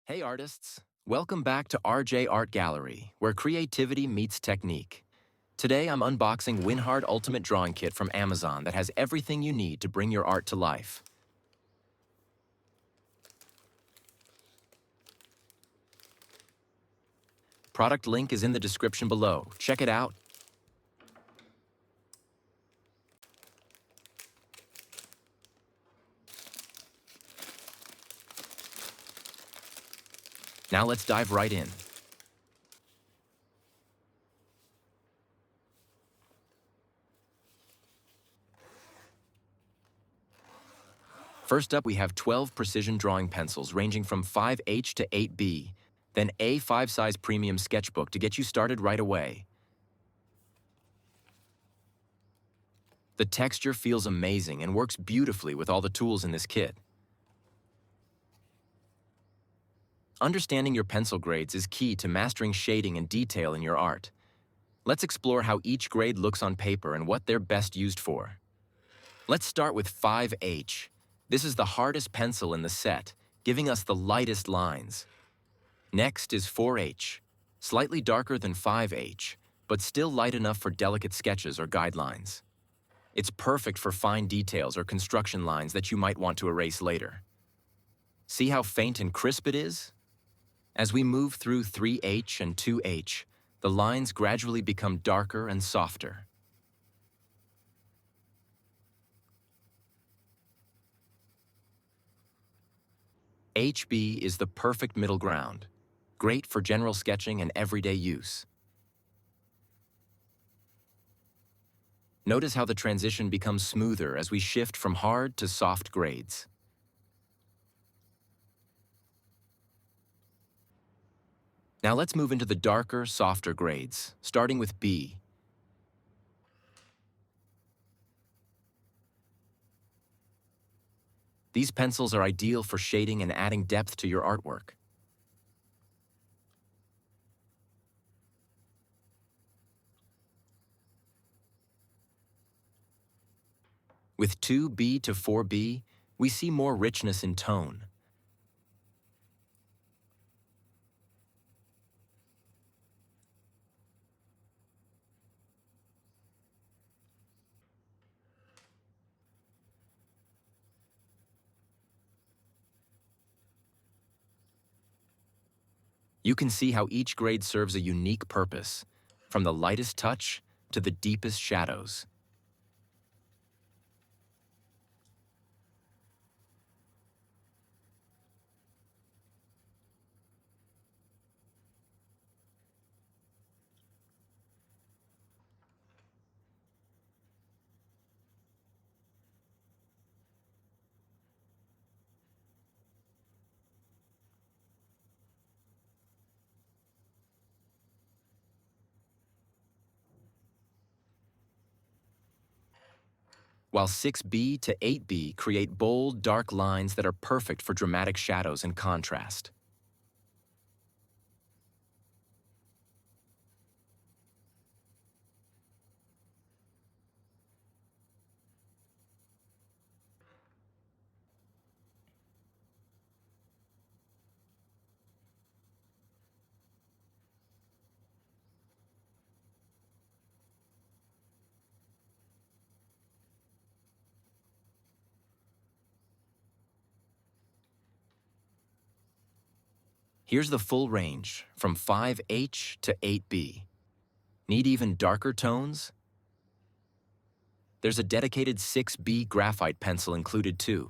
Hey artists! Welcome back to RJ Art Gallery, where creativity meets technique. Today I'm unboxing Wynhard Ultimate Drawing Kit from Amazon that has everything you need to bring your art to life. Product link is in the description below. Check it out. Now let's dive right in. First up, we have 12 precision drawing pencils ranging from 5H to 8B, then A5 size premium sketchbook to get you started right away. The texture feels amazing and works beautifully with all the tools in this kit. Understanding your pencil grades is key to mastering shading and detail in your art. Let's explore how each grade looks on paper and what they're best used for. Let's start with 5H. This is the hardest pencil in the set, giving us the lightest lines. Next is 4H, slightly darker than 5H, but still light enough for delicate sketches or guidelines. It's perfect for fine details or construction lines that you might want to erase later. See how faint and crisp it is? As we move through 3H and 2H, the lines gradually become darker and softer. HB is the perfect middle ground, great for general sketching and everyday use. Notice how the transition becomes smoother as we shift from hard to soft grades. Now let's move into the darker, softer grades, starting with B. These pencils are ideal for shading and adding depth to your artwork. With 2B to 4B, we see more richness in tone. You can see how each grade serves a unique purpose, from the lightest touch to the deepest shadows. While 6B to 8B create bold, dark lines that are perfect for dramatic shadows and contrast. Here's the full range, from 5H to 8B. Need even darker tones? There's a dedicated 6B graphite pencil included too.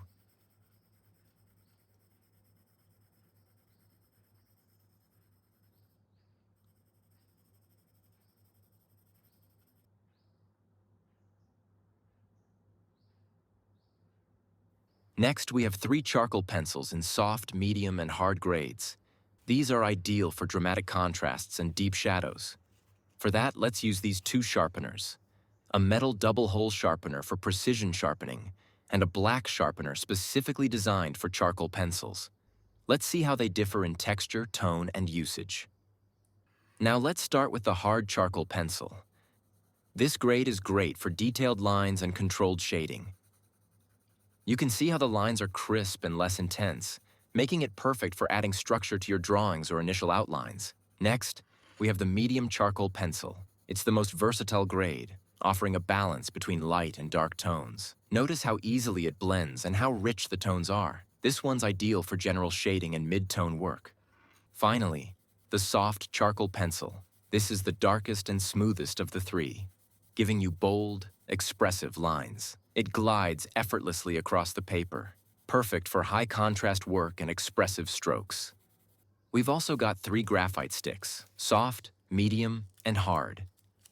Next, we have 3 charcoal pencils in soft, medium, and hard grades. These are ideal for dramatic contrasts and deep shadows. For that, let's use these 2 sharpeners. A metal double-hole sharpener for precision sharpening, and a black sharpener specifically designed for charcoal pencils. Let's see how they differ in texture, tone, and usage. Now let's start with the hard charcoal pencil. This grade is great for detailed lines and controlled shading. You can see how the lines are crisp and less intense, making it perfect for adding structure to your drawings or initial outlines. Next, we have the medium charcoal pencil. It's the most versatile grade, offering a balance between light and dark tones. Notice how easily it blends and how rich the tones are. This one's ideal for general shading and mid-tone work. Finally, the soft charcoal pencil. This is the darkest and smoothest of the three, giving you bold, expressive lines. It glides effortlessly across the paper, perfect for high-contrast work and expressive strokes. We've also got 3 graphite sticks, soft, medium, and hard.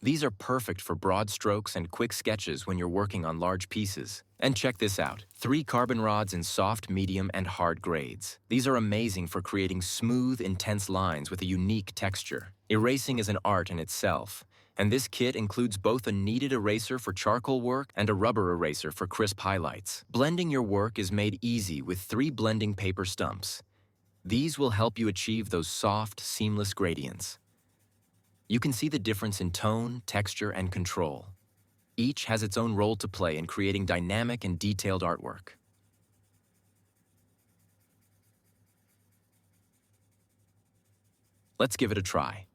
These are perfect for broad strokes and quick sketches when you're working on large pieces. And check this out, 3 carbon rods in soft, medium, and hard grades. These are amazing for creating smooth, intense lines with a unique texture. Erasing is an art in itself, and this kit includes both a kneaded eraser for charcoal work and a rubber eraser for crisp highlights. Blending your work is made easy with 3 blending paper stumps. These will help you achieve those soft, seamless gradients. You can see the difference in tone, texture, and control. Each has its own role to play in creating dynamic and detailed artwork. Let's give it a try.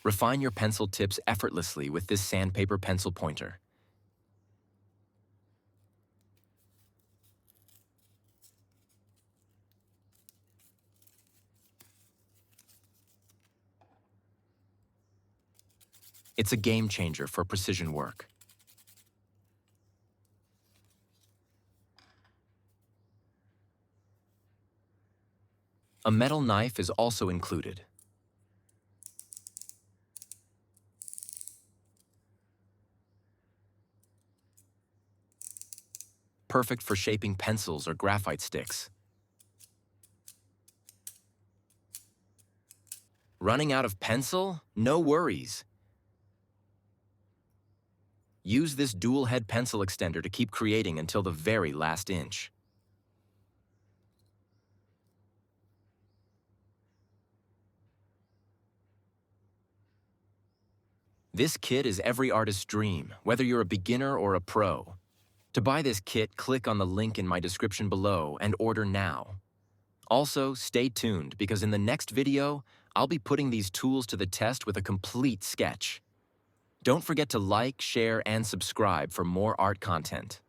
Refine your pencil tips effortlessly with this sandpaper pencil pointer. It's a game changer for precision work. A metal knife is also included. Perfect for shaping pencils or graphite sticks. Running out of pencil? No worries. Use this dual head pencil extender to keep creating until the very last inch. This kit is every artist's dream, whether you're a beginner or a pro. To buy this kit, click on the link in my description below and order now. Also, stay tuned because in the next video, I'll be putting these tools to the test with a complete sketch. Don't forget to like, share, and subscribe for more art content.